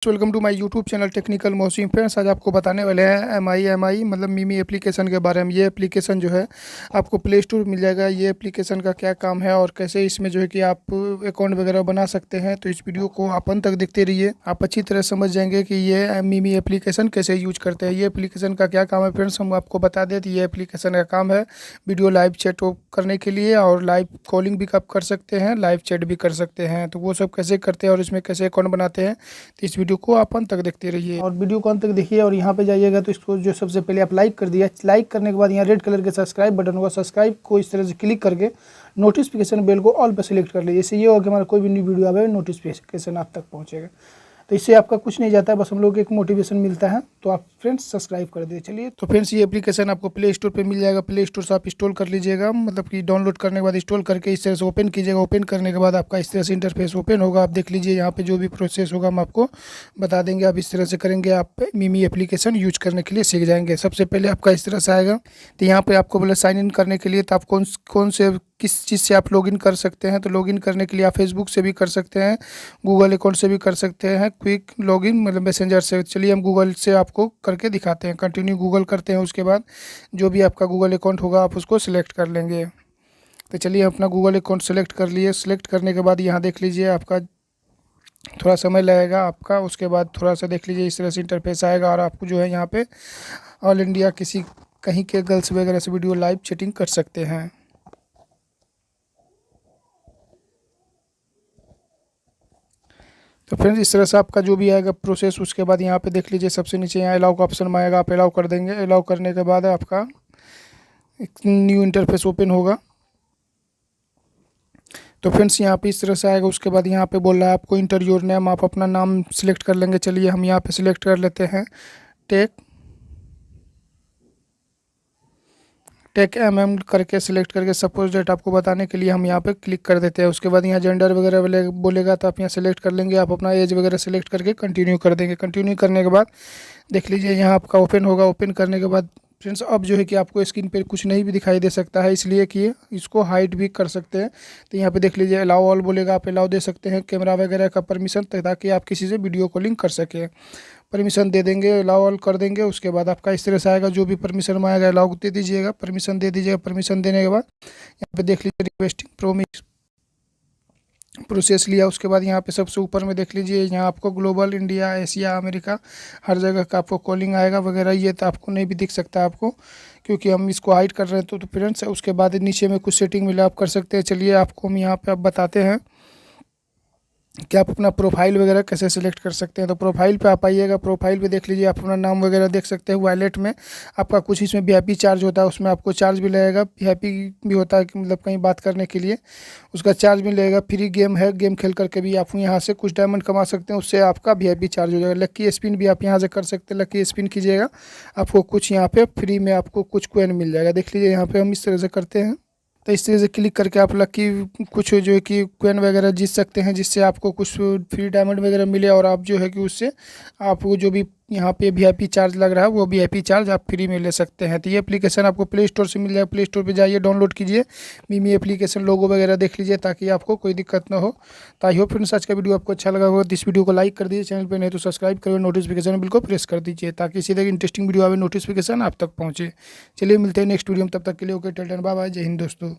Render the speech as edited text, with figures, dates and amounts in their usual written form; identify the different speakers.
Speaker 1: Welcome to my YouTube channel technical Mohsim. Friends, आज आपको बताने वाले हैं एम आई मतलब मीमी एप्लीकेशन के बारे में। ये एप्लीकेशन जो है आपको प्ले स्टोर मिल जाएगा। ये एप्लीकेशन का क्या काम है और कैसे इसमें जो है कि आप अकाउंट वगैरह बना सकते हैं, तो इस वीडियो को आप अंत तक देखते रहिए। आप अच्छी तरह समझ जाएंगे कि ये मीमी एप्लीकेशन कैसे यूज करते हैं। ये एप्लीकेशन का क्या काम है फ्रेंड्स, हम आपको बता दें तो ये एप्लीकेशन का काम है वीडियो लाइव चैट करने के लिए, और लाइव कॉलिंग भी आप कर सकते हैं, लाइव चैट भी कर सकते हैं। तो वो सब कैसे करते हैं और इसमें कैसे अकाउंट बनाते हैं, तो इस वीडियो को आप अंत तक देखते रहिए और वीडियो को अंत तक देखिए। और यहाँ पे जाइएगा तो इसको जो सबसे पहले आप लाइक कर दिया, लाइक करने के बाद यहाँ रेड कलर के सब्सक्राइब बटन होगा, सब्सक्राइब को इस तरह से क्लिक करके नोटिफिकेशन बेल को ऑल पर सिलेक्ट कर लीजिए। इससे ये होगा कि हमारा कोई भी न्यू वीडियो आवे नोटिफिकेशन आप तक पहुँचेगा। तो इससे आपका कुछ नहीं जाता है, बस हम लोग एक मोटिवेशन मिलता है। तो आप फ्रेंड्स सब्सक्राइब कर दीजिए। चलिए, तो फ्रेंड्स ये एप्लीकेशन आपको प्ले स्टोर पे मिल जाएगा। प्ले स्टोर से आप इंस्टॉल कर लीजिएगा, मतलब कि डाउनलोड करने के बाद इंस्टॉल करके इस तरह से ओपन कीजिएगा। ओपन करने के बाद आपका इस तरह से इंटरफेस ओपन होगा। आप देख लीजिए, यहाँ पे जो भी प्रोसेस होगा हम आपको बता देंगे। आप इस तरह से करेंगे, आप मीमी एप्लीकेशन यूज करने के लिए सीख जाएंगे। सबसे पहले आपका इस तरह से आएगा, तो यहाँ पे आपको बोले साइन इन करने के लिए, तो आप कौन से किस चीज़ से आप लॉगिन कर सकते हैं। तो लॉगिन करने के लिए आप फेसबुक से भी कर सकते हैं, गूगल अकाउंट से भी कर सकते हैं, क्विक लॉगिन मतलब मैसेंजर से। चलिए हम गूगल से आपको करके दिखाते हैं। कंटिन्यू गूगल करते हैं, उसके बाद जो भी आपका गूगल अकाउंट होगा आप उसको सिलेक्ट कर लेंगे। तो चलिए अपना गूगल अकाउंट सेलेक्ट कर लिए। सेलेक्ट करने के बाद यहाँ देख लीजिए, आपका थोड़ा समय लगेगा आपका। उसके बाद थोड़ा सा देख लीजिए, इस तरह से इंटरफेस आएगा और आपको जो है यहाँ पे ऑल इंडिया किसी कहीं के गर्ल्स वगैरह से वीडियो लाइव चैटिंग कर सकते हैं। तो फ्रेंड्स इस तरह से आपका जो भी आएगा प्रोसेस, उसके बाद यहाँ पे देख लीजिए सबसे नीचे यहाँ अलाउ का ऑप्शन में आएगा, आप अलाउ कर देंगे। अलाउ करने के बाद आपका एक न्यू इंटरफेस ओपन होगा। तो फ्रेंड्स यहाँ पे इस तरह से आएगा। उसके बाद यहाँ पे बोल रहा है आपको इंटर योर नेम, आप अपना नाम सिलेक्ट कर लेंगे। चलिए हम यहाँ पे सिलेक्ट कर लेते हैं टेक करके सिलेक्ट करके सपोज डेट आपको बताने के लिए हम यहाँ पे क्लिक कर देते हैं। उसके बाद यहाँ जेंडर वगैरह बोलेगा, तो आप यहाँ सेलेक्ट कर लेंगे। आप अपना एज वगैरह सेलेक्ट करके कंटिन्यू कर देंगे। कंटिन्यू करने के बाद देख लीजिए यहाँ आपका ओपन होगा। ओपन करने के बाद फ्रेंड्स अब जो है कि आपको स्क्रीन पे कुछ नहीं भी दिखाई दे सकता है, इसलिए कि इसको हाइड भी कर सकते हैं। तो यहाँ पे देख लीजिए अलाउ ऑल बोलेगा, आप अलाउ दे सकते हैं कैमरा वगैरह का परमिशन, ताकि आप किसी से वीडियो कॉलिंग कर सकें। परमिशन दे देंगे, अलाउ ऑल कर देंगे। उसके बाद आपका इस तरह से आएगा, जो भी परमिशन में आएगा अलाउ दे दीजिएगा, परमिशन दे दीजिएगा। परमिशन देने के बाद यहाँ पे देख लीजिए रिक्वेस्टिंग प्रोसेस लिया। उसके बाद यहाँ पे सबसे ऊपर में देख लीजिए, यहाँ आपको ग्लोबल, इंडिया, एशिया, अमेरिका, हर जगह का आपको कॉलिंग आएगा वगैरह। ये तो आपको नहीं भी दिख सकता आपको, क्योंकि हम इसको हाइड कर रहे हैं। तो फ्रेंड्स उसके बाद नीचे में कुछ सेटिंग मिला आप कर सकते हैं। चलिए आपको हम यहाँ पे आप बताते हैं कि आप अपना प्रोफाइल वगैरह कैसे सिलेक्ट कर सकते हैं। तो प्रोफाइल पे आप आइएगा। प्रोफाइल पे देख लीजिए, आप अपना नाम वगैरह देख सकते हैं। वॉलेट में आपका कुछ इसमें वीआईपी चार्ज होता है, उसमें आपको चार्ज भी लगेगा। वीआईपी भी होता है कि मतलब कहीं बात करने के लिए, उसका चार्ज भी लगेगा। फ्री गेम है, गेम खेल करके भी आप यहाँ से कुछ डायमंड कमा सकते हैं, उससे आपका वीआईपी चार्ज हो जाएगा। लक्की स्पिन भी आप यहाँ से कर सकते हैं। लक्की स्पिन कीजिएगा, आपको कुछ यहाँ पे फ्री में आपको कुछ कॉइन मिल जाएगा। देख लीजिए यहाँ पे हम इस तरह से करते हैं। तो इस तरह से क्लिक करके आप लकी कुछ जो है कि कॉइन वगैरह जीत सकते हैं, जिससे आपको कुछ फ्री डायमंड वगैरह मिले, और आप जो है कि उससे आपको जो भी यहाँ पे वीआईपी चार्ज लग रहा है वो वीआईपी चार्ज आप फ्री में ले सकते हैं। तो ये एप्लीकेशन आपको प्ले स्टोर से मिल जाएगा। प्ले स्टोर पे जाइए, डाउनलोड कीजिए मीमी एप्लीकेशन, लोगो वगैरह देख लीजिए, ताकि आपको कोई दिक्कत ना हो। तो आई होप फ्रेंड्स आज का वीडियो आपको अच्छा लगा होगा। तो इस वीडियो को लाइक कर दीजिए, चैनल पर नहीं तो सब्सक्राइब करिए, नोटिफिकेशन बिल को प्रेस कर दीजिए, ताकि सीधे इंटरेस्टिंग वीडियो आवे नोटिफिकेशन आप तक पहुँचे। चलिए मिलते हैं नेक्स्ट वीडियो में, तब तक के लिए ओके, टेल बाय बाय, जय हिंद दोस्तों।